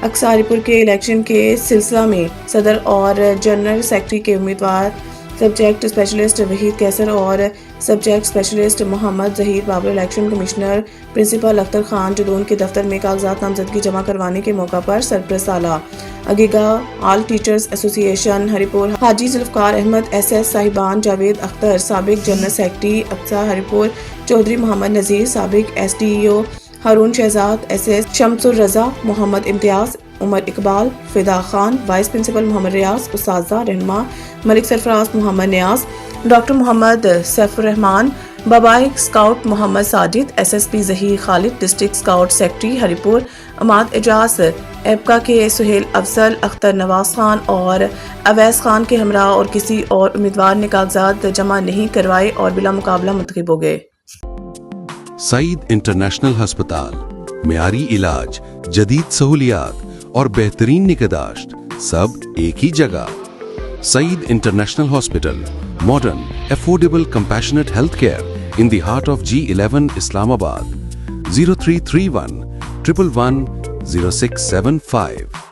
اقصی ہری پور کے الیکشن کے سلسلہ میں صدر اور جنرل سیکرٹری کے امیدوار سبجیکٹ اسپیشلسٹ وحید کیسر اور subject specialist Muhammad Zaheer Babar election commissioner principal Akhtar Khan Jadoon کے دفتر میں کاغذات نامزدگی جمع کروانے کے موقع پر سرپرست اعلیٰ اگیگا آل ٹیچرز ایسوسی ایشن ہری پور حاجی ذوالفقار احمد ایس ایس صاحبان جاوید اختر سابق جنرل سیکرٹری اقصی ہری پور چودھری محمد نذیر سابق S D E O Haroon Shahzad S S Shams ur Raza Muhammad Imtiaz Umar Iqbal Fida Khan vice principal Muhammad Riaz اساتذہ رہنما ملک سرفراز محمد نیاز ڈاکٹر محمد سیف الرحمان بابائی scout Muhammad Sajid S S P Zaheer Khalid district scout secretary Haripur Imad اجاز ایپکا کے سہیل افضل اختر نواز خان اور اویس خان کے ہمراہ اور کسی اور امیدوار نے کاغذات جمع نہیں کروائے اور بلا مقابلہ منتخب ہو گئے۔ سعید انٹرنیشنل ہسپتال، معیاری علاج، جدید سہولیات اور بہترین نگہداشت سب ایک ہی جگہ۔ Saeed international hospital, modern, affordable, compassionate health care in the heart of G11 Islamabad. 0331 111 0675